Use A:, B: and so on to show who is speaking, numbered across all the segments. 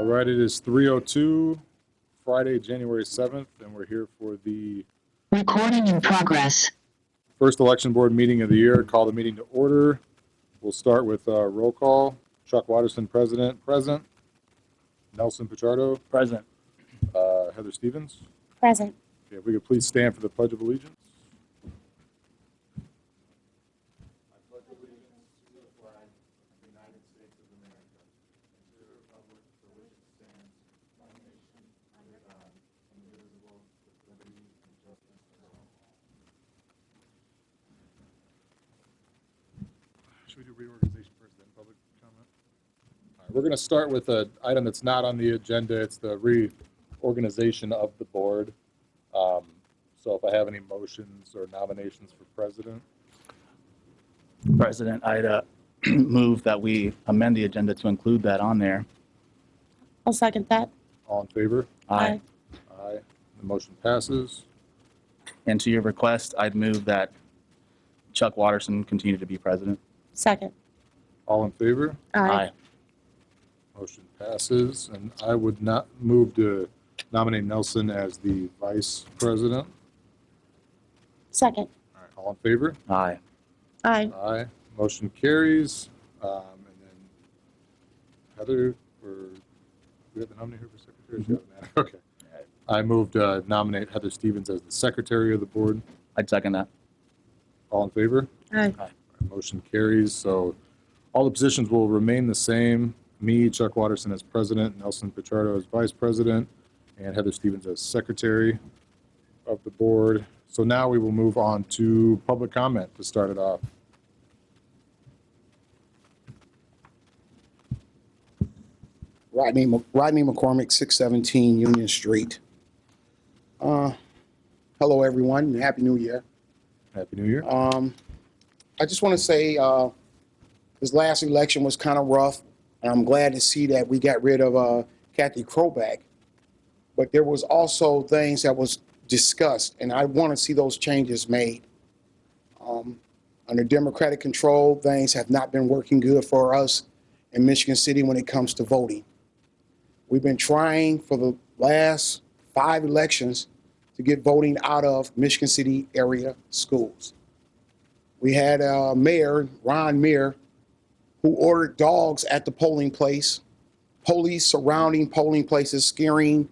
A: All right, it is 3:02, Friday, January 7th, and we're here for the
B: Recording in progress.
A: first election board meeting of the year. Call the meeting to order. We'll start with roll call. Chuck Watterson, President. Present. Nelson Pichardo.
C: Present.
A: Heather Stevens.
D: Present.
A: Okay, if we could please stand for the Pledge of Allegiance. I pledge allegiance to the flag of the United States of America and to the republic for which it stands, one nation, under God, indivisible, with liberty and justice for all. Should we do reorganization first, then public comment? All right, we're going to start with an item that's not on the agenda. It's the reorganization of the board. So if I have any motions or nominations for president.
C: President, I'd move that we amend the agenda to include that on there.
D: I'll second that.
A: All in favor?
D: Aye.
A: Aye. The motion passes.
C: And to your request, I'd move that Chuck Watterson continue to be president.
D: Second.
A: All in favor?
D: Aye.
A: Motion passes. And I would not move to nominate Nelson as the vice president.
D: Second.
A: All right. All in favor?
C: Aye.
D: Aye.
A: Aye. Motion carries. And then Heather, we have the nominee here for secretary?
C: Mm-hmm.
A: Okay. I moved to nominate Heather Stevens as the secretary of the board.
C: I'd second that.
A: All in favor?
D: Aye.
A: Motion carries. So all the positions will remain the same. Me, Chuck Watterson as president, Nelson Pichardo as vice president, and Heather Stevens as secretary of the board. So now we will move on to public comment to start it off.
E: Rodney McCormick, 617 Union Street. Hello, everyone. Happy New Year.
A: Happy New Year.
E: I just want to say this last election was kind of rough, and I'm glad to see that we got rid of Kathy Kroback. But there was also things that was discussed, and I want to see those changes made. Under Democratic control, things have not been working good for us in Michigan City when it comes to voting. We've been trying for the last 5 elections to get voting out of Michigan City area schools. We had Mayor Ron Meir, who ordered dogs at the polling place, police surrounding polling places, scaring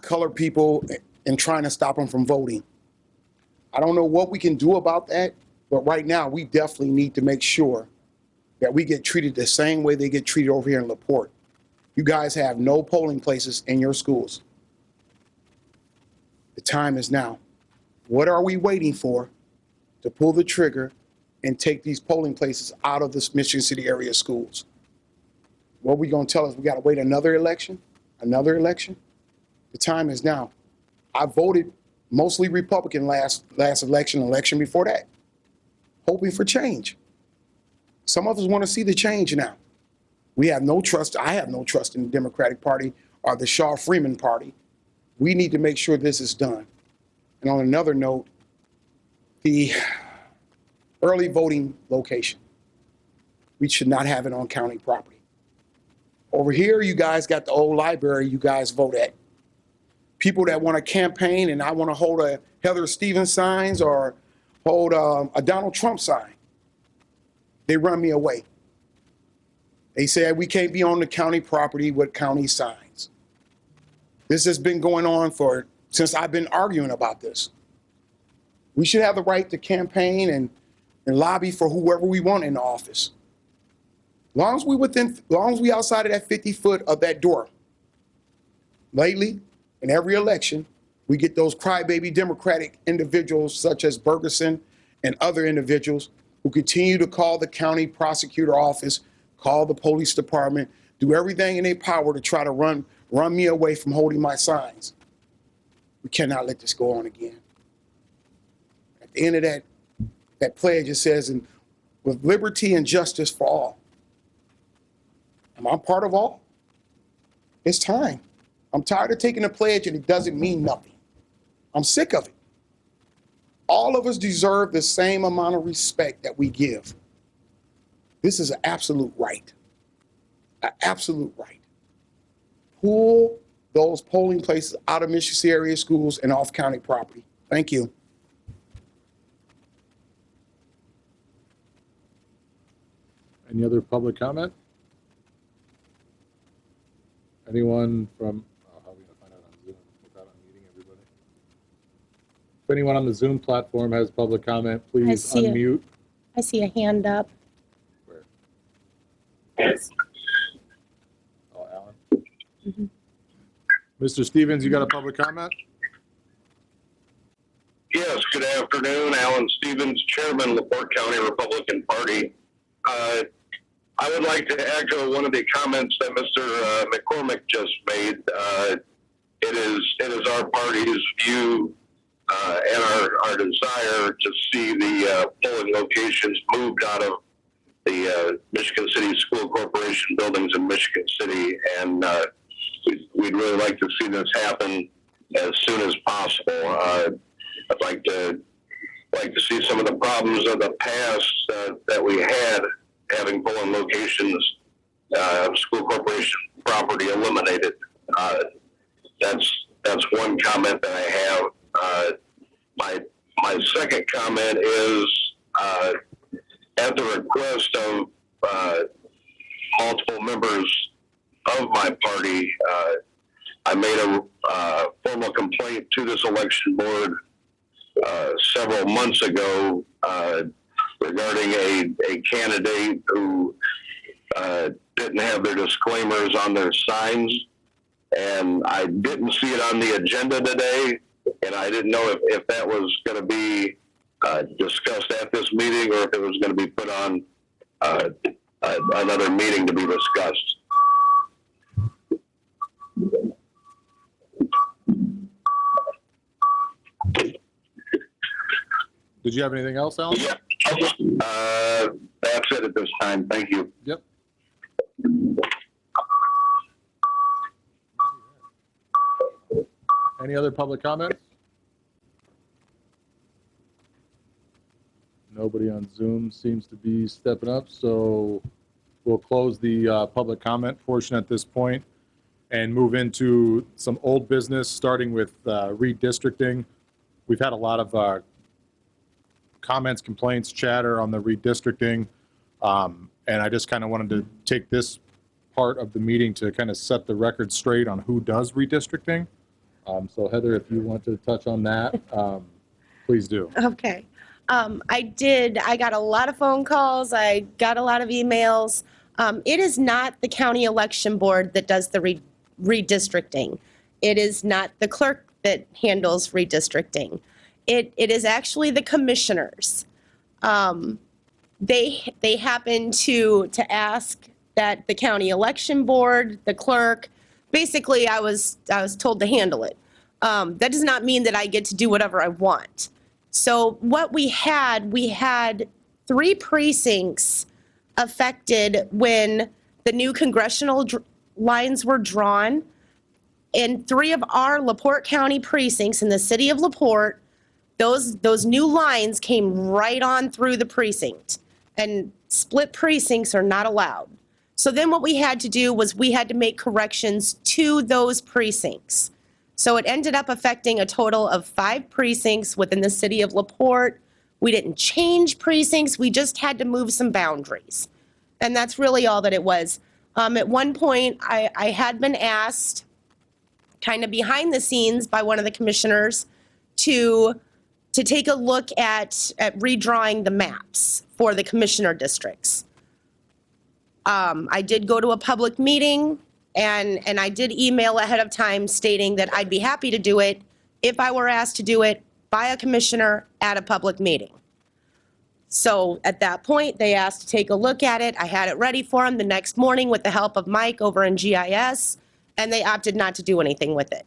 E: colored people and trying to stop them from voting. I don't know what we can do about that, but right now we definitely need to make sure that we get treated the same way they get treated over here in LaPorte. You guys have no polling places in your schools. The time is now. What are we waiting for to pull the trigger and take these polling places out of the Michigan City area schools? What are we going to tell us? We got to wait another election? Another election? The time is now. I voted mostly Republican last election before that, hoping for change. Some of us want to see the change now. We have no trust. I have no trust in the Democratic Party or the Shaw Freeman Party. We need to make sure this is done. And on another note, the early voting location, we should not have it on county property. Over here, you guys got the old library you guys vote at. People that want to campaign and I want to hold a Heather Stevens signs or hold a Donald Trump sign, they run me away. They say we can't be on the county property with county signs. This has been going on since I've been arguing about this. We should have the right to campaign and lobby for whoever we want in the office. As long as we outside of that 50 foot of that door. Lately, in every election, we get those crybaby Democratic individuals such as Bergeson and other individuals who continue to call the county prosecutor office, call the police department, do everything in their power to try to run me away from holding my signs. We cannot let this go on again. At the end of that pledge, it says, with liberty and justice for all. Am I part of all? It's time. I'm tired of taking a pledge and it doesn't mean nothing. I'm sick of it. All of us deserve the same amount of respect that we give. This is an absolute right. An absolute right. pull those polling places out of Michigan City area schools and off county property. Thank you.
A: Any other public comment? Anyone from, oh, how are we gonna find out on Zoom without unmuting everybody? If anyone on the Zoom platform has public comment, please
D: see it.
A: unmute.
D: I see a hand up.
A: Where?
D: Yes.
A: Oh, Alan?
D: Mhm.
A: Mr. Stevens, you got a public comment?
F: Yes, good afternoon. Alan Stevens, Chairman, LaPorte County Republican Party. I would like to echo one of the comments that Mr. McCormick just made. It is our party's view and our desire to see the polling locations moved out of the Michigan City School Corporation buildings in Michigan City, and we'd really like to see this happen as soon as possible. I'd like to see some of the problems of the past that we had having polling locations, school corporation property eliminated. That's one comment that I have. My second comment is at the request of multiple members of my party, I made a formal complaint to this election board several months ago regarding a candidate who didn't have their disclaimers on their signs, and I didn't see it on the agenda today, and I didn't know if that was going to be discussed at this meeting or if it was going to be put on another meeting to be discussed.
A: Did you have anything else, Alan?
F: That's it at this time. Thank you.
A: Yep. Any other public comments? Nobody on Zoom seems to be stepping up, so we'll close the public comment portion at this point and move into some old business, starting with redistricting. We've had a lot of comments, complaints, chatter on the redistricting, and I just kind of wanted to take this part of the meeting to kind of set the record straight on who does redistricting. So Heather, if you want to touch on that, please do.
D: Okay. I got a lot of phone calls. I got a lot of emails. It is not the county election board that does the redistricting. It is not the clerk that handles redistricting. It is actually the commissioners. They happen to ask that the county election board, the clerk, basically I was told to handle it. That does not mean that I get to do whatever I want. So what we had 3 precincts affected when the new congressional lines were drawn. In 3 of our LaPorte County precincts in the city of LaPorte, those new lines came right on through the precinct, and split precincts are not allowed. So then what we had to do was we had to make corrections to those precincts. So it ended up affecting a total of 5 precincts within the city of LaPorte. We didn't change precincts, we just had to move some boundaries. And that's really all that it was. At one point, I had been asked, kind of behind the scenes by one of the commissioners, to take a look at redrawing the maps for the commissioner districts. I did go to a public meeting, and I did email ahead of time stating that I'd be happy to do it if I were asked to do it by a commissioner at a public meeting. So at that point, they asked to take a look at it. I had it ready for them the next morning with the help of Mike over in GIS, and they opted not to do anything with it.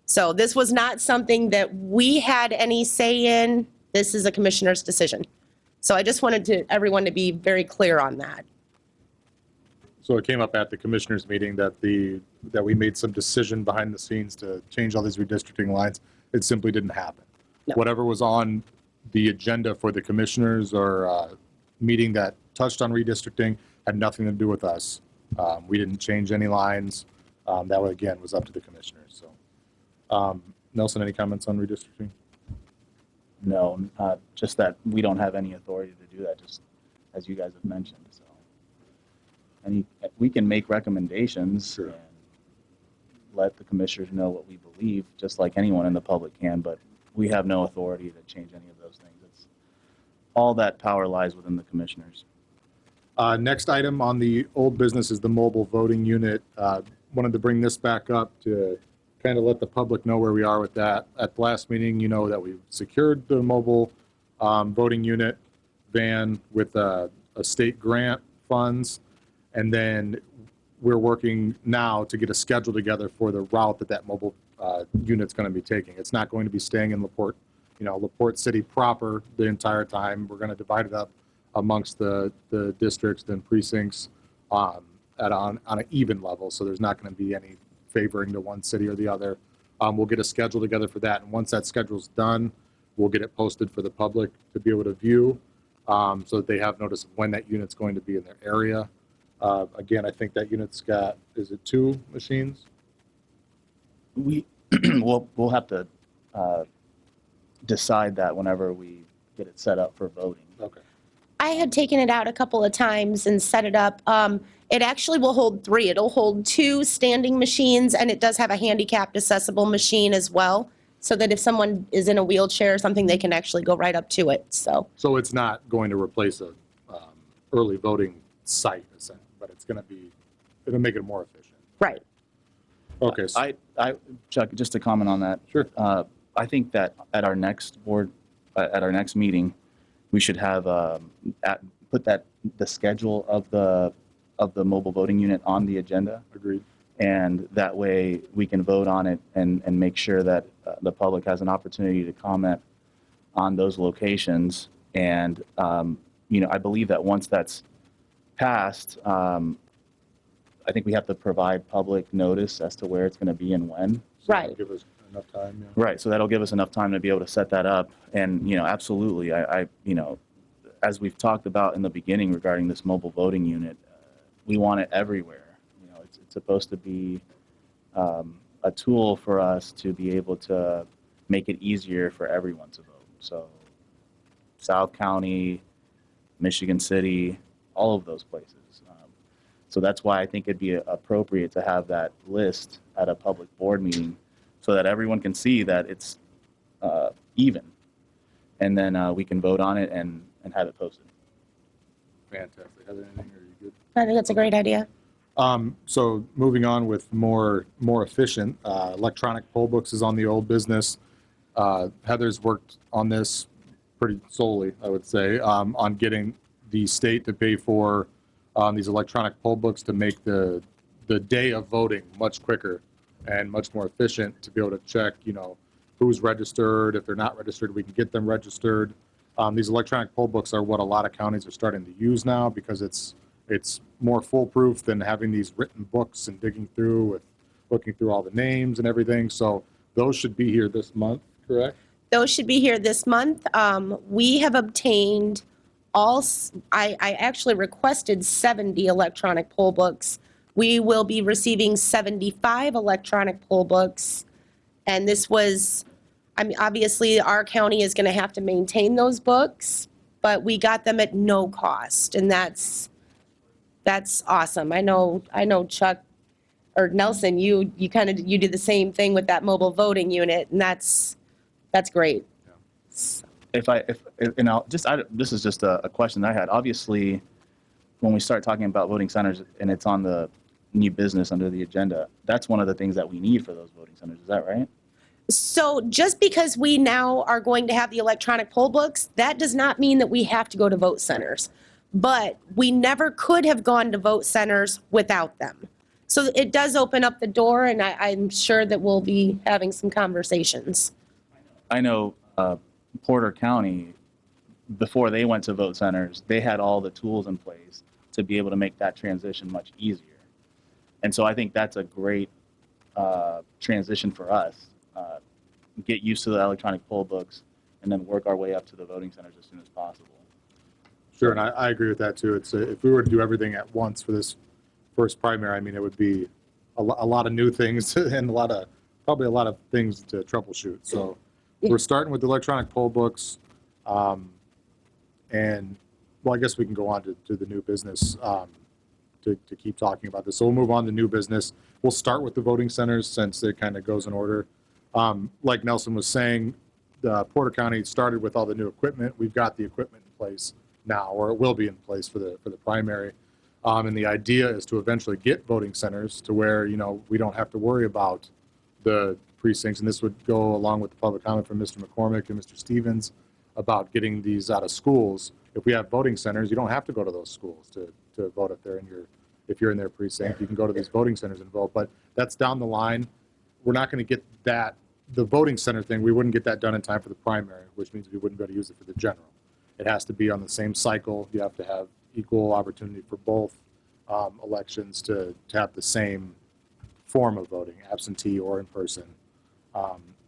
D: So this was not something that we had any say in. This is a commissioner's decision. So I just wanted everyone to be very clear on that.
A: So it came up at the commissioners meeting that we made some decision behind the scenes to change all these redistricting lines. It simply didn't happen.
D: No.
A: Whatever was on the agenda for the commissioners or meeting that touched on redistricting had nothing to do with us. We didn't change any lines. That one, again, was up to the commissioners, so. Nelson, any comments on redistricting?
C: No, just that we don't have any authority to do that, just as you guys have mentioned, so. And we can make recommendations
A: Sure.
C: and let the commissioners know what we believe, just like anyone in the public can, but we have no authority to change any of those things. It's all that power lies within the commissioners.
A: Next item on the old business is the mobile voting unit. Wanted to bring this back up to kind of let the public know where we are with that. At the last meeting, you know that we secured the mobile voting unit van with a state grant funds. And then we're working now to get a schedule together for the route that mobile unit's going to be taking. It's not going to be staying in LaPorte, LaPorte City proper the entire time. We're going to divide it up amongst the districts and precincts on an even level. So there's not going to be any favoring to one city or the other. We'll get a schedule together for that. And once that schedule's done, we'll get it posted for the public to be able to view so that they have notice of when that unit's going to be in their area. Again, I think that unit's got, is it 2 machines?
C: We'll have to decide that whenever we get it set up for voting.
A: Okay.
D: I had taken it out a couple of times and set it up. It actually will hold 3. It'll hold 2 standing machines, and it does have a handicapped accessible machine as well, so that if someone is in a wheelchair or something, they can actually go right up to it, so.
A: So it's not going to replace a early voting site, but it's going to be, it'll make it more efficient.
D: Right.
A: Okay. So,
C: Chuck, just to comment on that.
A: Sure.
C: I think that at our next meeting, we should have put the schedule of the mobile voting unit on the agenda,
A: agreed.
C: and that way we can vote on it and make sure that the public has an opportunity to comment on those locations. And I believe that once that's passed, I think we have to provide public notice as to where it's going to be and when.
A: So
D: Right.
A: Give us enough time. Yeah.
C: Right. So that'll give us enough time to be able to set that up. And, absolutely, I as we've talked about in the beginning regarding this mobile voting unit, we want it everywhere. It's supposed to be a tool for us to be able to make it easier for everyone to vote. So South County, Michigan City, all of those places. So that's why I think it'd be appropriate to have that list at a public board meeting so that everyone can see that it's even. And then we can vote on it and have it posted.
A: Fantastic. Heather, anything? Are you good?
D: I think that's a great idea.
A: So moving on with more efficient, electronic poll books is on the old business. Heather's worked on this pretty solely, I would say, on getting the state to pay for these electronic poll books to make the day of voting much quicker and much more efficient to be able to check, who's registered. If they're not registered, we can get them registered. These electronic poll books are what a lot of counties are starting to use now because it's more foolproof than having these written books and digging through with looking through all the names and everything. So those should be here this month, correct?
D: Those should be here this month. We have obtained I actually requested 70 electronic poll books. We will be receiving 75 electronic poll books. And this was, obviously our county is going to have to maintain those books, but we got them at no cost. And that's awesome. I know Chuck or Nelson, you did the same thing with that mobile voting unit, and that's great.
C: This is just a question I had. Obviously, when we start talking about voting centers and it's on the new business under the agenda, that's one of the things that we need for those voting centers. Is that right?
D: So just because we now are going to have the electronic poll books, that does not mean that we have to go to vote centers. But we never could have gone to vote centers without them. So it does open up the door, and I'm sure that we'll be having some conversations.
C: I know Porter County, before they went to vote centers, they had all the tools in place to be able to make that transition much easier. And so I think that's a great transition for us. Get used to the electronic poll books and then work our way up to the voting centers as soon as possible.
A: Sure, and I agree with that too. It's if we were to do everything at once for this first primary, it would be a lot of new things and probably a lot of things to troubleshoot. So we're starting with the electronic poll books. And well, I guess we can go on to the new business to keep talking about this. So we'll move on to new business. We'll start with the voting centers since it kind of goes in order. Like Nelson was saying, Porter County started with all the new equipment. We've got the equipment in place now, or it will be in place for the primary. And the idea is to eventually get voting centers to where, we don't have to worry about the precincts. And this would go along with the public comment from Mr. McCormick and Mr. Stevens about getting these out of schools. If we have voting centers, you don't have to go to those schools to vote if you're in their precinct. You can go to these voting centers and vote, but that's down the line. We're not going to get the voting center thing, we wouldn't get that done in time for the primary, which means we wouldn't be able to use it for the general. It has to be on the same cycle. You have to have equal opportunity for both elections to have the same form of voting, absentee or in person.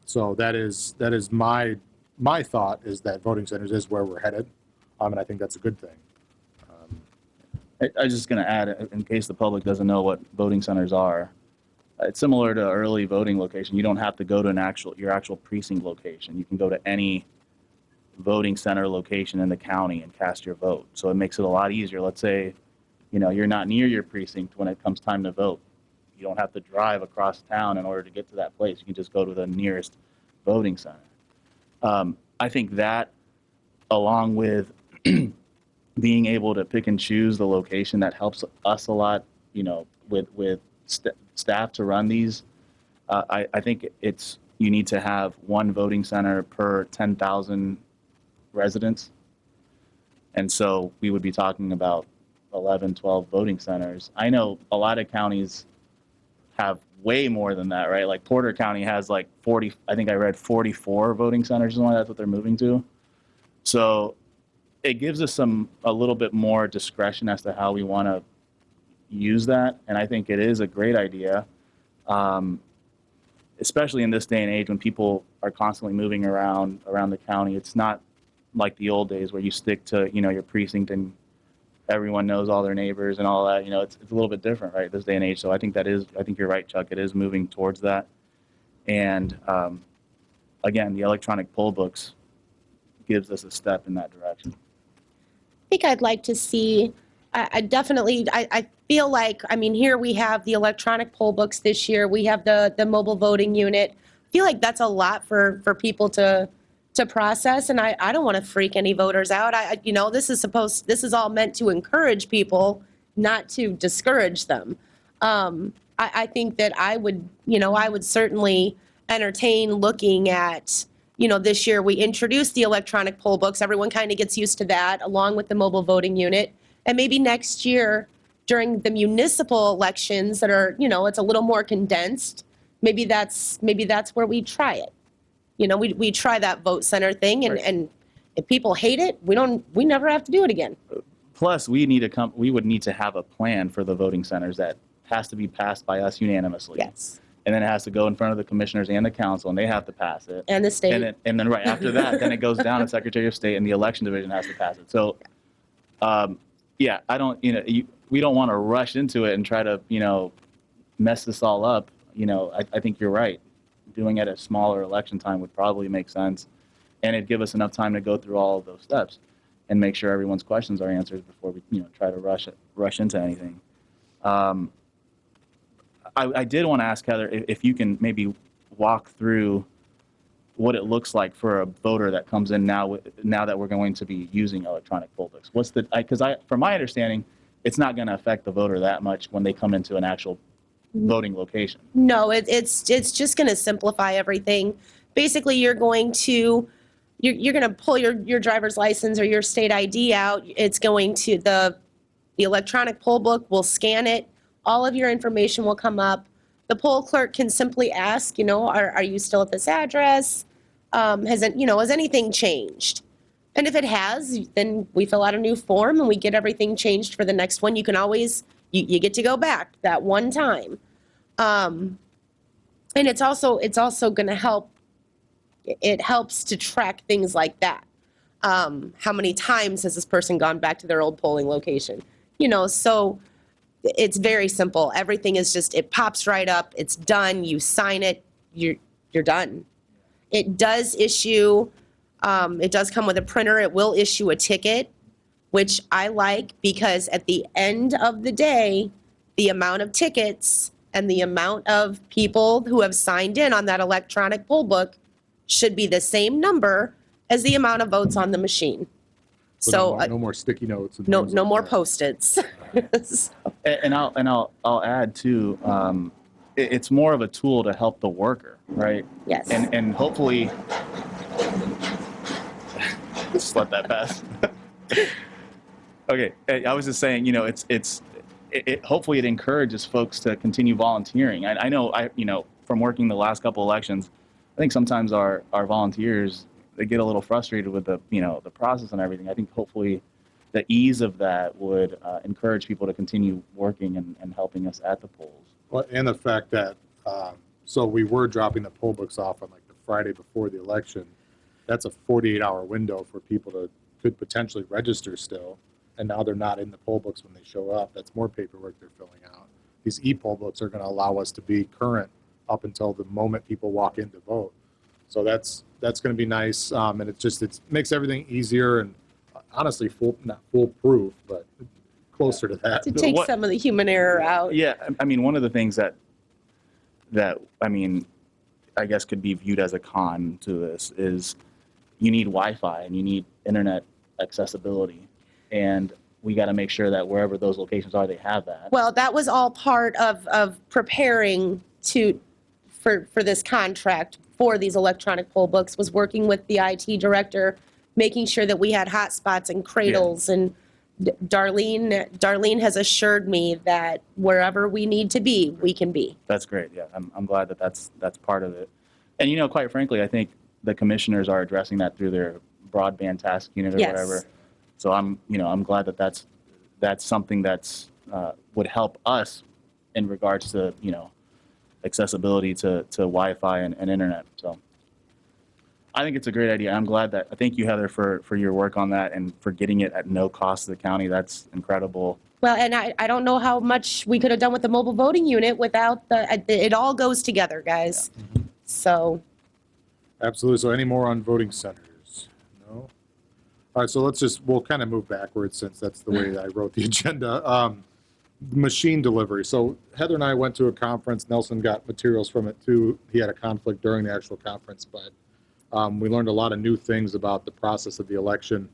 A: So that is my thought is that voting centers is where we're headed, and I think that's a good thing.
C: I was just going to add, in case the public doesn't know what voting centers are, it's similar to early voting location. You don't have to go to your actual precinct location. You can go to any voting center location in the county and cast your vote. So it makes it a lot easier. Let's say, you're not near your precinct when it comes time to vote. You don't have to drive across town in order to get to that place. You can just go to the nearest voting center. I think that, along with being able to pick and choose the location, that helps us a lot, with staff to run these. I think you need to have one voting center per 10,000 residents. And so we would be talking about 11, 12 voting centers. I know a lot of counties have way more than that, right? Like Porter County has like 40, I think I read 44 voting centers, and that's what they're moving to. So it gives us a little bit more discretion as to how we want to use that. And I think it is a great idea, especially in this day and age when people are constantly moving around the county. It's not like the old days where you stick to, your precinct and everyone knows all their neighbors and all that. It's a little bit different, right, this day and age. So I think you're right, Chuck. It is moving towards that. And again, the electronic poll books gives us a step in that direction.
D: I think I'd like to see, I feel like, here we have the electronic poll books this year. We have the mobile voting unit. I feel like that's a lot for people to process, and I don't want to freak any voters out. This is all meant to encourage people, not to discourage them. I think that I would certainly entertain looking at, this year we introduced the electronic poll books. Everyone kind of gets used to that, along with the mobile voting unit. And maybe next year, during the municipal elections that are, it's a little more condensed, maybe that's where we try it. We try that vote center thing, and if people hate it, we never have to do it again.
C: Plus, we would need to have a plan for the voting centers that has to be passed by us unanimously.
D: Yes.
C: And then it has to go in front of the commissioners and the council, and they have to pass it.
D: And the state.
C: And then right after that, then it goes down to Secretary of State, and the election division has to pass it. So, we don't want to rush into it and try to, mess this all up. I think you're right. Doing it at a smaller election time would probably make sense, and it'd give us enough time to go through all of those steps and make sure everyone's questions are answered before we, try to rush into anything. I did want to ask Heather if you can maybe walk through what it looks like for a voter that comes in now that we're going to be using electronic poll books. Because from my understanding, it's not going to affect the voter that much when they come into an actual voting location.
D: No, it's just going to simplify everything. Basically, you're going to pull your driver's license or your state ID out. It's going to the electronic poll book will scan it. All of your information will come up. The poll clerk can simply ask, are you still at this address? Has anything changed? And if it has, then we fill out a new form and we get everything changed for the next one. You can always, you get to go back that one time. And it's also going to help. It helps to track things like that. How many times has this person gone back to their old polling location? So it's very simple. Everything is just, it pops right up, it's done, you sign it, you're done. It does issue, it does come with a printer, it will issue a ticket, which I like because at the end of the day, the amount of tickets and the amount of people who have signed in on that electronic poll book should be the same number as the amount of votes on the machine. So,
A: no more sticky notes. And
D: no,
A: things
D: no
A: like
D: more
A: that.
D: Post-its.
C: And I'll add too, it's more of a tool to help the worker, right?
D: Yes.
C: And hopefully, just let that pass. Okay, I was just saying, hopefully it encourages folks to continue volunteering. I know, from working the last couple elections, I think sometimes our volunteers, they get a little frustrated with the process and everything. I think hopefully the ease of that would encourage people to continue working and helping us at the polls.
A: Well, and the fact that, so we were dropping the poll books off on like the Friday before the election. That's a 48-hour window for people to could potentially register still. And now they're not in the poll books when they show up. That's more paperwork they're filling out. These e-poll books are going to allow us to be current up until the moment people walk in to vote. So that's going to be nice. And it makes everything easier and honestly, not foolproof, but closer to that.
D: To take some of the human error out.
C: Yeah, I mean, one of the things that I guess could be viewed as a con to this is you need Wi-Fi and you need internet accessibility, and we got to make sure that wherever those locations are, they have that.
D: Well, that was all part of preparing for this contract for these electronic poll books, was working with the IT director, making sure that we had hotspots and cradles. And Darlene has assured me that wherever we need to be, we can be.
C: That's great. Yeah, I'm glad that that's part of it. And quite frankly, I think the commissioners are addressing that through their broadband task unit or
D: Yes.
C: whatever. So I'm glad that that's something that's would help us in regards to accessibility to Wi-Fi and internet. So I think it's a great idea. I'm glad that. Thank you, Heather, for your work on that and for getting it at no cost to the county. That's incredible.
D: Well, and I don't know how much we could have done with the mobile voting unit without it all goes together, guys.
C: Yeah.
D: So.
A: Absolutely. So any more on voting centers? No? All right, so we'll kind of move backwards since that's the way that I wrote the agenda. Machine delivery. So Heather and I went to a conference. Nelson got materials from it too. He had a conflict during the actual conference, but we learned a lot of new things about the process of the election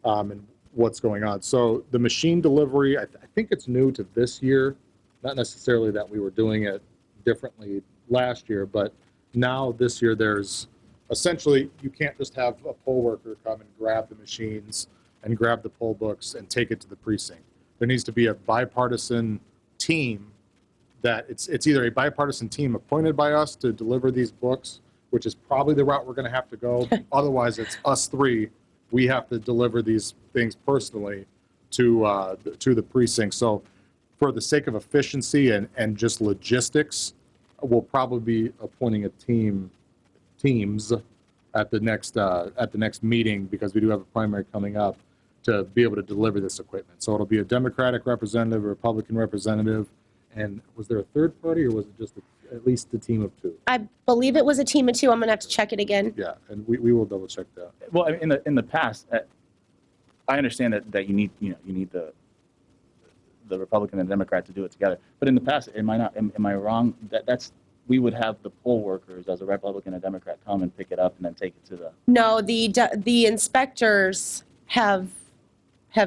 A: and what's going on. So the machine delivery, I think it's new to this year. Not necessarily that we were doing it differently last year, but now this year there's essentially, you can't just have a poll worker come and grab the machines and grab the poll books and take it to the precinct. There needs to be a bipartisan team that it's either a bipartisan team appointed by us to deliver these books, which is probably the route we're going to have to go. Otherwise, it's us three. We have to deliver these things personally to the precinct. So for the sake of efficiency and just logistics, we'll probably be appointing teams at the next meeting, because we do have a primary coming up, to be able to deliver this equipment. So it'll be a Democratic representative, a Republican representative, and was there a third party, or was it just at least a team of two?
D: I believe it was a team of two. I'm gonna have to check it again.
A: Yeah, and we will double check that.
C: Well, in the past, I understand that you need the Republican and Democrat to do it together. But in the past, am I wrong? We would have the poll workers as a Republican and Democrat come and pick it up and then take it to the.
D: No, the inspectors have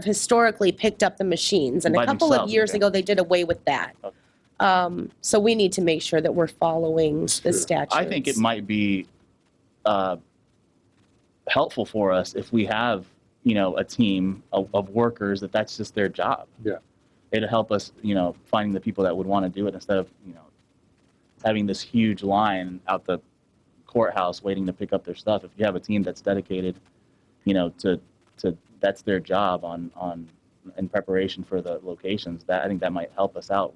D: historically picked up the machines, and a
C: By
D: couple of
C: themselves,
D: years
C: okay.
D: ago they did away with that.
C: Okay.
D: So we need to make sure that we're following the statutes.
C: I think it might be helpful for us if we have a team of workers that's just their job.
A: Yeah.
C: It'll help us finding the people that would want to do it instead of having this huge line out the courthouse waiting to pick up their stuff. If you have a team that's dedicated, to that's their job in preparation for the locations, I think that might help us out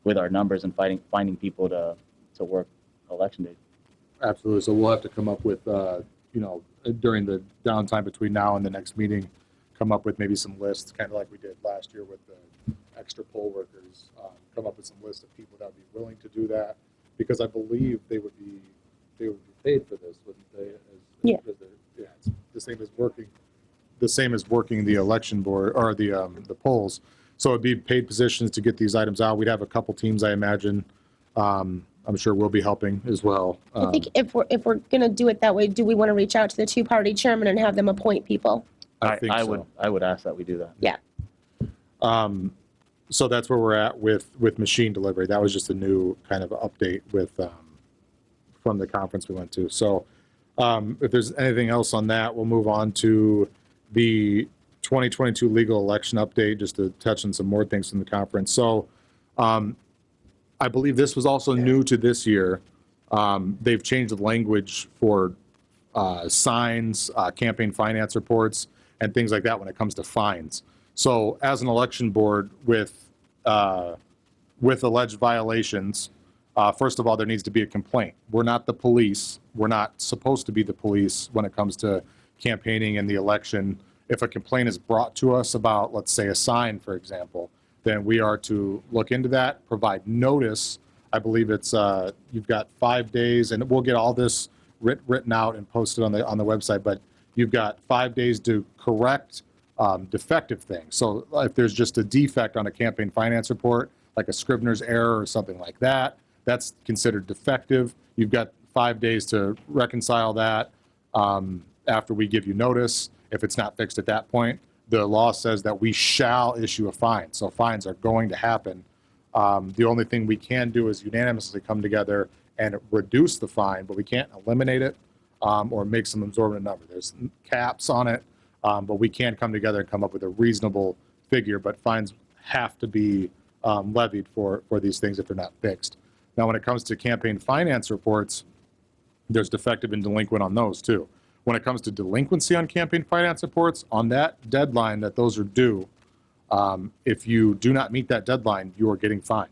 C: with our numbers and finding people to work election day.
A: Absolutely. So we'll have to come up with, during the downtime between now and the next meeting, come up with maybe some lists, kind of like we did last year with the extra poll workers, come up with some list of people that would be willing to do that, because I believe they would be paid for this, wouldn't they?
D: Yeah.
A: Yeah, it's the same as working the election board or the polls. So it'd be paid positions to get these items out. We'd have a couple teams, I imagine. I'm sure we'll be helping as well.
D: I think if we're gonna do it that way, do we want to reach out to the two-party chairman and have them appoint people?
A: I think so.
C: I would ask that we do that.
D: Yeah.
A: So that's where we're at with machine delivery. That was just a new kind of update with from the conference we went to. So if there's anything else on that, we'll move on to the 2022 legal election update, just to touch on some more things from the conference. So I believe this was also new to this year. They've changed the language for signs, campaign finance reports, and things like that when it comes to fines. So as an election board with alleged violations, first of all, there needs to be a complaint. We're not the police. We're not supposed to be the police when it comes to campaigning and the election. If a complaint is brought to us about, let's say, a sign, for example, then we are to look into that, provide notice. I believe it's you've got 5 days, and we'll get all this written out and posted on the website. But you've got 5 days to correct defective things. So if there's just a defect on a campaign finance report, like a Scrivener's error or something like that, that's considered defective. You've got 5 days to reconcile that after we give you notice. If it's not fixed at that point, the law says that we shall issue a fine. So fines are going to happen. The only thing we can do is unanimously come together and reduce the fine, but we can't eliminate it or make some absorbent number. There's caps on it, but we can come together and come up with a reasonable figure, but fines have to be levied for these things if they're not fixed. Now, when it comes to campaign finance reports, there's defective and delinquent on those too. When it comes to delinquency on campaign finance reports, on that deadline that those are due, if you do not meet that deadline, you are getting fined.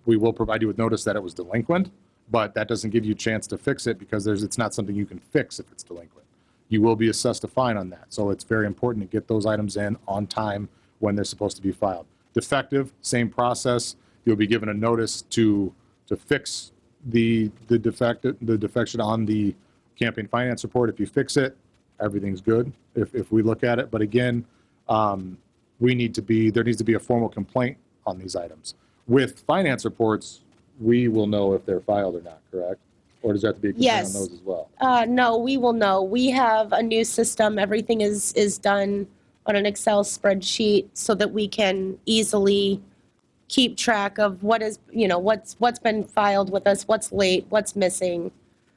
A: We will provide you with notice that it was delinquent, but that doesn't give you a chance to fix it because it's not something you can fix if it's delinquent. You will be assessed a fine on that. So it's very important to get those items in on time when they're supposed to be filed. Defective, same process. You'll be given a notice to fix the defection on the campaign finance report. If you fix it, everything's good if we look at it. But again, there needs to be a formal complaint on these items. With finance reports, we will know if they're filed or not, correct? Or does there have to be a complaint
D: Yes.
A: on those as well?
D: No, we will know. We have a new system. Everything is done on an Excel spreadsheet so that we can easily keep track of what's been filed with us, what's late, what's missing.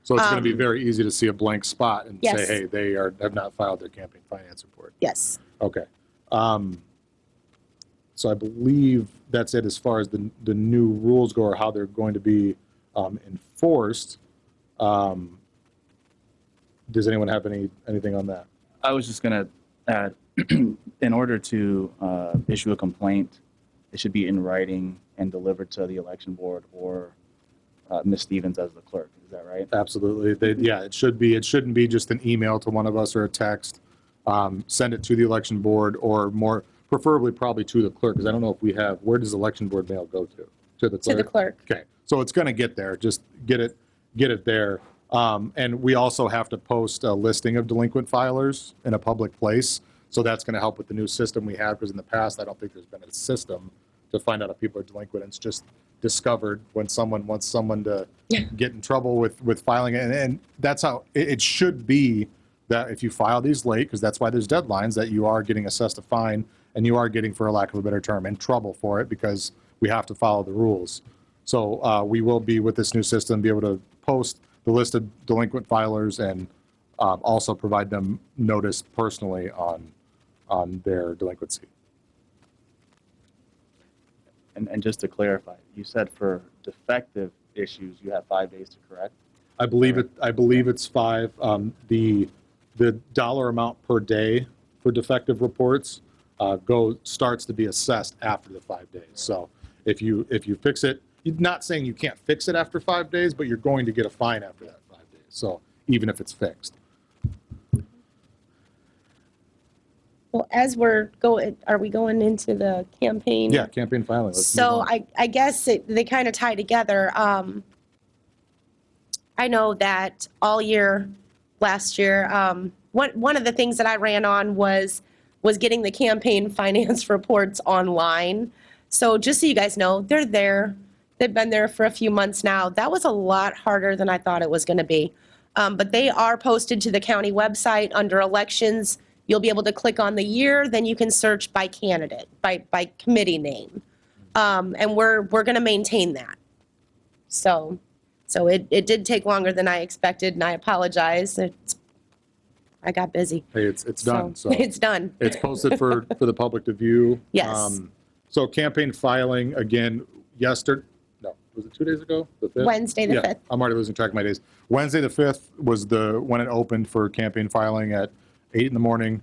A: So it's going to be very easy to see a blank spot and
D: Yes.
A: say, hey, they have not filed their campaign finance report.
D: Yes.
A: Okay. So I believe that's it as far as the new rules go or how they're going to be enforced. Does anyone have anything on that?
C: I was just going to add, in order to issue a complaint, it should be in writing and delivered to the election board or Ms. Stevens as the clerk. Is that right?
A: Absolutely. It should be. It shouldn't be just an email to one of us or a text. Send it to the election board or more preferably probably to the clerk, because I don't know if we have, where does election board mail go to? To the clerk?
D: To the clerk.
A: Okay. So it's going to get there. Just get it there. And we also have to post a listing of delinquent filers in a public place. So that's going to help with the new system we have, because in the past, I don't think there's been a system to find out if people are delinquent. It's just discovered when someone wants someone to get in trouble with filing it. And that's how it should be, that if you file these late, because that's why there's deadlines, that you are getting assessed a fine and you are getting, for a lack of a better term, in trouble for it, because we have to follow the rules. So we will be, with this new system, be able to post the list of delinquent filers and also provide them notice personally on their delinquency.
C: And just to clarify, you said for defective issues, you have 5 days to correct?
A: I believe it's 5. The dollar amount per day for defective reports starts to be assessed after the 5 days. So if you fix it, you're not saying you can't fix it after 5 days, but you're going to get a fine after that 5 days. So even if it's fixed.
D: Well, as we're going, are we going into the campaign?
A: Yeah, campaign filing. Let's move
D: So
A: on.
D: I guess they kind of tie together. I know that all year last year, one of the things that I ran on was getting the campaign finance reports online. So just so you guys know, they're there. They've been there for a few months now. That was a lot harder than I thought it was going to be. But they are posted to the county website under elections. You'll be able to click on the year, then you can search by candidate, by committee name. And we're going to maintain that. So it did take longer than I expected, and I apologize. I got busy.
A: Hey, it's done. So
D: It's done.
A: it's posted for the public to view.
D: Yes.
A: So campaign filing again yesterday. No, was it 2 days ago? The 5th?
D: Wednesday the 5th.
A: I'm already losing track of my days. Wednesday the 5th was when it opened for campaign filing at 8 in the morning.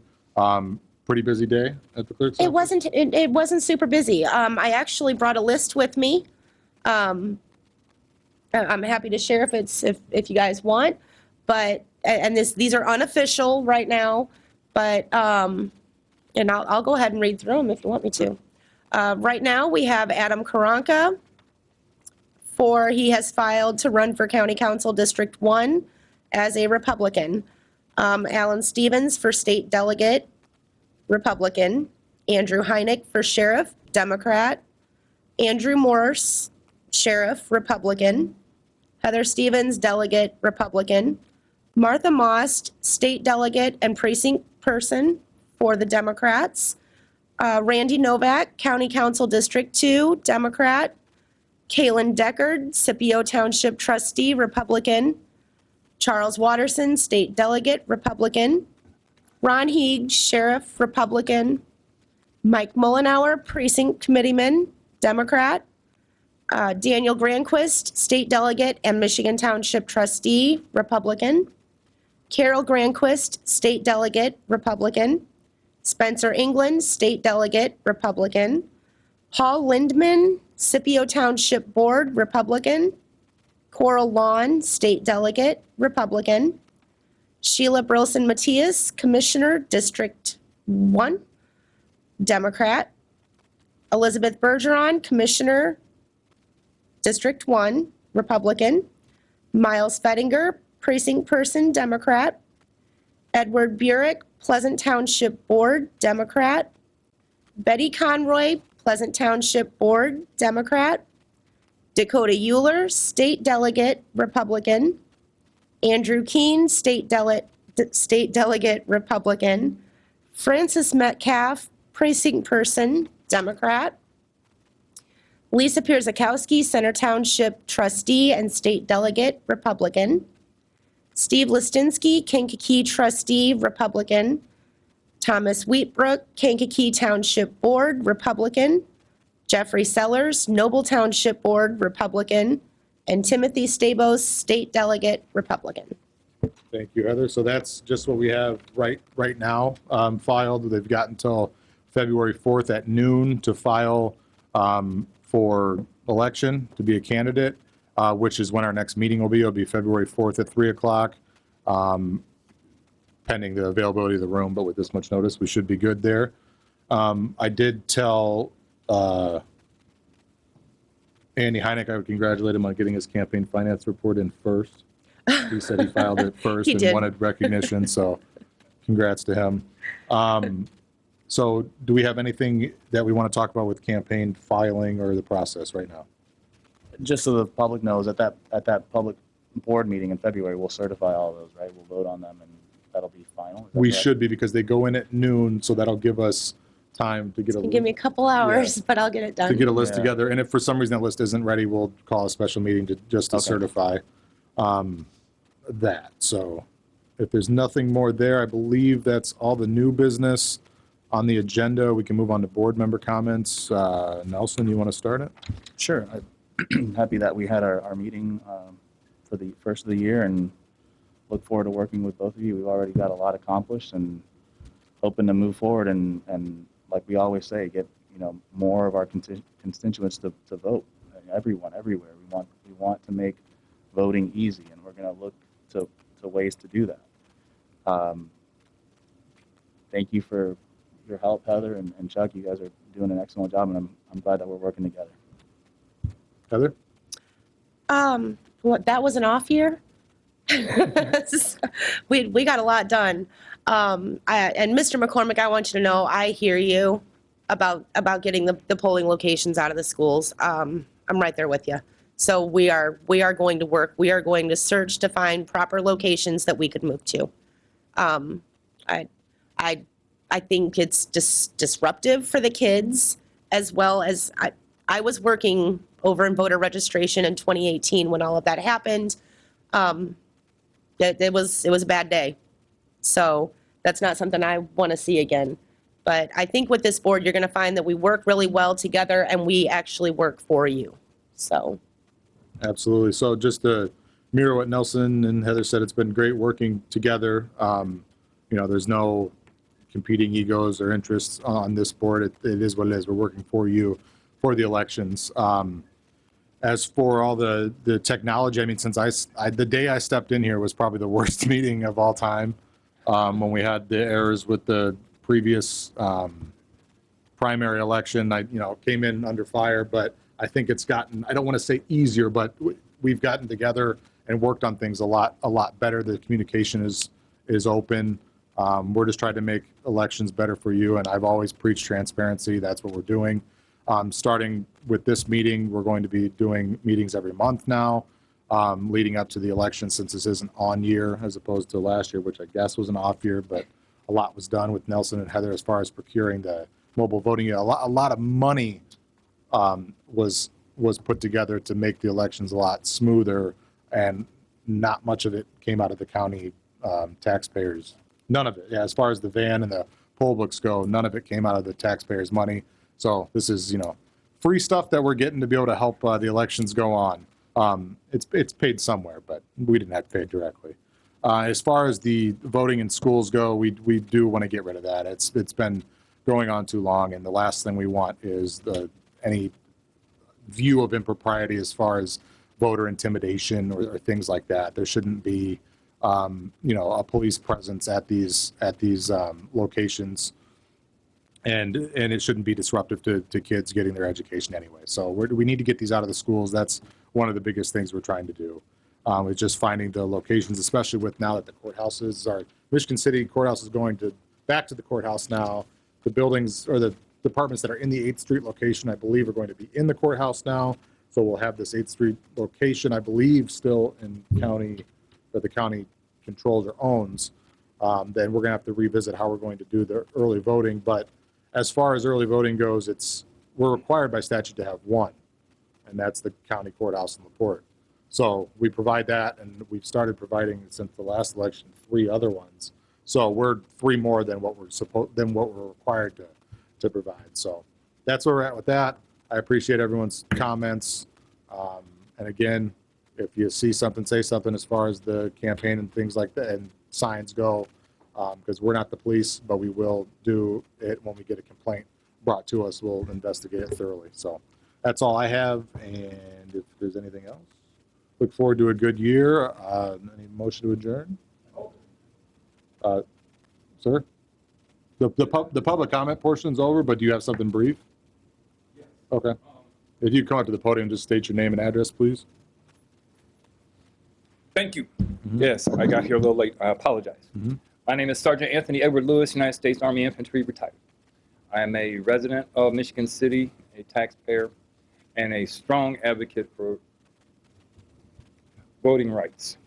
A: Pretty busy day at the clerk's office.
D: It wasn't super busy. I actually brought a list with me. I'm happy to share if you guys want, but these are unofficial right now, but and I'll go ahead and read through them if you want me to. Right now we have Adam Karanka. He has filed to run for County Council District 1 as a Republican. Alan Stevens for State Delegate, Republican. Andrew Heineck for Sheriff, Democrat. Andrew Morse, Sheriff, Republican. Heather Stevens, Delegate, Republican. Martha Most, State Delegate and Precinct Person for the Democrats. Randy Novak, County Council District 2, Democrat. Kaylin Deckard, Scipio Township Trustee, Republican. Charles Watterson, State Delegate, Republican. Ron Heeg, Sheriff, Republican. Mike Mullenhour, Precinct Committeeman, Democrat. Daniel Granquist, State Delegate and Michigan Township Trustee, Republican. Carol Granquist, State Delegate, Republican. Spencer England, State Delegate, Republican. Paul Lindman, Scipio Township Board, Republican. Coral Lawn, State Delegate, Republican. Sheila Brilson Matias, Commissioner, District 1, Democrat. Elizabeth Bergeron, Commissioner, District 1, Republican. Miles Fettinger, Precinct Person, Democrat. Edward Burek, Pleasant Township Board, Democrat. Betty Conroy, Pleasant Township Board, Democrat. Dakota Euler, State Delegate, Republican. Andrew Keene, State Delegate, Republican. Francis Metcalf, Precinct Person, Democrat. Lisa Pierzakowski, Center Township Trustee and State Delegate, Republican. Steve Listinsky, Kankakee Trustee, Republican. Thomas Wheatbrook, Kankakee Township Board, Republican. Jeffrey Sellers, Noble Township Board, Republican. And Timothy Stabos, State Delegate, Republican.
A: Thank you, Heather. So that's just what we have right now filed. They've got until February 4th at noon to file for election to be a candidate, which is when our next meeting will be. It'll be February 4th at 3 o'clock, pending the availability of the room. But with this much notice, we should be good there. I did tell Andy Heineck I would congratulate him on getting his campaign finance report in first. He said he filed it first
D: He
A: and
D: did.
A: wanted recognition, so congrats to him. So do we have anything that we want to talk about with campaign filing or the process right now?
C: Just so the public knows, at that public board meeting in February, we'll certify all those, right? We'll vote on them, and that'll be final. Is that
A: We
C: correct?
A: should be, because they go in at noon, so that'll give us time to get
D: Give me a couple hours, but I'll get it done.
A: a list
C: Yeah.
A: together. And if for some reason that list isn't ready, we'll call a special meeting to
C: Okay.
A: certify that. So if there's nothing more there, I believe that's all the new business on the agenda. We can move on to board member comments. Nelson, you want to start it?
C: Sure. I'm happy that we had our meeting for the first of the year, and look forward to working with both of you. We've already got a lot accomplished and hoping to move forward and like we always say, get more of our constituents to vote. Everyone, everywhere. We want to make voting easy, and we're going to look to ways to do that. Thank you for your help, Heather and Chuck. You guys are doing an excellent job, and I'm glad that we're working together.
A: Heather?
D: What, that was an off year? We got a lot done. And Mr. McCormick, I want you to know, I hear you about getting the polling locations out of the schools. I'm right there with you. So we are going to work. We are going to search to find proper locations that we could move to. I think it's disruptive for the kids, as well as I was working over in voter registration in 2018 when all of that happened. It was a bad day. So that's not something I want to see again. But I think with this board, you're going to find that we work really well together and we actually work for you. So.
A: Absolutely. So just to mirror what Nelson and Heather said, it's been great working together. There's no competing egos or interests on this board. It is what it is. We're working for you for the elections. As for all the technology, I mean, since the day I stepped in here was probably the worst meeting of all time, when we had the errors with the previous primary election. I came in under fire, but I think it's gotten, I don't want to say easier, but we've gotten together and worked on things a lot better. The communication is open. We're just trying to make elections better for you, and I've always preached transparency. That's what we're doing. Starting with this meeting, we're going to be doing meetings every month now, leading up to the election, since this is an on year as opposed to last year, which I guess was an off year, but a lot was done with Nelson and Heather as far as procuring the mobile voting unit. A lot of money was put together to make the elections a lot smoother, and not much of it came out of the county taxpayers. None of it. Yeah, as far as the van and the poll books go, none of it came out of the taxpayers' money. So this is, free stuff that we're getting to be able to help the elections go on. It's paid somewhere, but we didn't have to pay it directly. As far as the voting in schools go, we do want to get rid of that. It's been going on too long, and the last thing we want is any view of impropriety as far as voter intimidation or things like that. There shouldn't be a police presence at these locations, and it shouldn't be disruptive to kids getting their education anyway. So we need to get these out of the schools. That's one of the biggest things we're trying to do. It's just finding the locations, especially with now that the courthouses are, Michigan City courthouse is going back to the courthouse now. The buildings or the departments that are in the 8th Street location, I believe, are going to be in the courthouse now. So we'll have this 8th Street location, I believe, still in county, that the county controls or owns. Then we're going to have to revisit how we're going to do the early voting. But as far as early voting goes, we're required by statute to have one, and that's the county courthouse in LaPorte. So we provide that, and we've started providing since the last election 3 other ones. So we're 3 more than what we're required to provide. So that's where we're at with that. I appreciate everyone's comments. And again, if you see something, say something as far as the campaign and things like that and signs go, because we're not the police, but we will do it when we get a complaint brought to us. We'll investigate it thoroughly. So that's all I have. And if there's anything else, look forward to a good year. Any motion to adjourn? Sir? The public comment portion is over, but do you have something brief?
G: Yes.
A: Okay. If you come up to the podium, just state your name and address, please.
G: Thank you. Yes, I got here a little late. I apologize. My name is Sergeant Anthony Edward Lewis, United States Army Infantry, retired. I am a resident of Michigan City, a taxpayer, and a strong advocate for voting rights.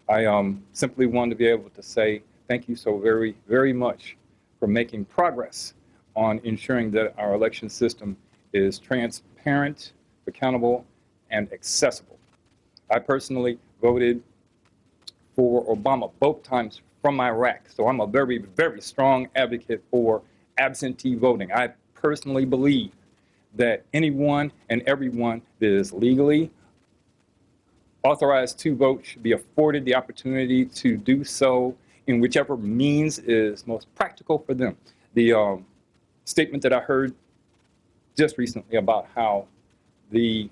G: I simply wanted to be able to say thank you so very, very much for making progress on ensuring that our election system is transparent, accountable, and accessible. I personally voted for Obama both times from Iraq, so I'm a very, very strong advocate for absentee voting. I personally believe that anyone and everyone that is legally authorized to vote should be afforded the opportunity to do so in whichever means is most practical for them. The statement that I heard just recently about how the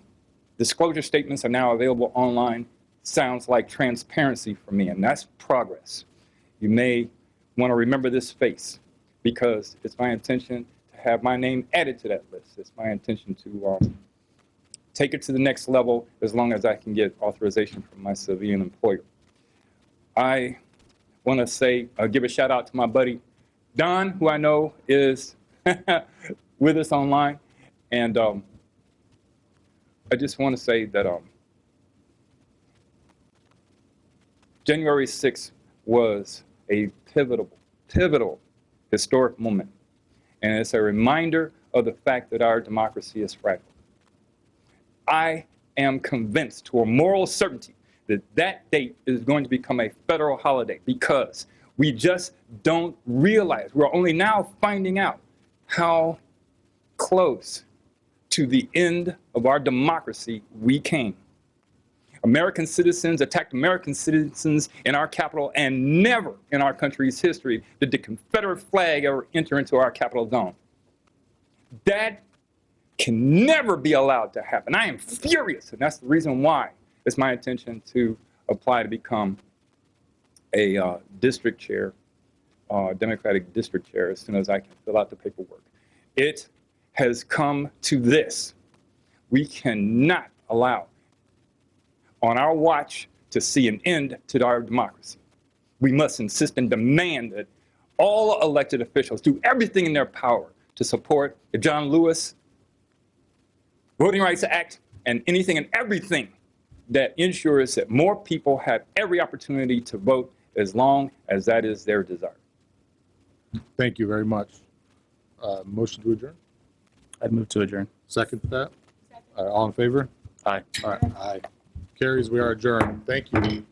G: disclosure statements are now available online sounds like transparency for me, and that's progress. You may want to remember this face. because it's my intention to have my name added to that list. It's my intention to take it to the next level as long as I can get authorization from my civilian employer. I want to say, give a shout out to my buddy Don, who I know is with us online. And I just want to say that January 6th was a pivotal historic moment. And it's a reminder of the fact that our democracy is fragile. I am convinced to a moral certainty that that date is going to become a federal holiday because we just don't realize, we're only now finding out how close to the end of our democracy we came. American citizens attacked American citizens in our capital, and never in our country's history did the Confederate flag ever enter into our capital zone. That can never be allowed to happen. I am furious, and that's the reason why it's my intention to apply to become a district chair, Democratic district chair, as soon as I can fill out the paperwork. It has come to this. We cannot allow on our watch to see an end to our democracy. We must insist and demand that all elected officials do everything in their power to support the John Lewis Voting Rights Act and anything and everything that ensures that more people have every opportunity to vote as long as that is their desire.
A: Thank you very much. Motion to adjourn?
C: I'd move to adjourn.
A: Second to that? All in favor?
C: Aye.
A: All right, aye. Carries, we are adjourned. Thank you.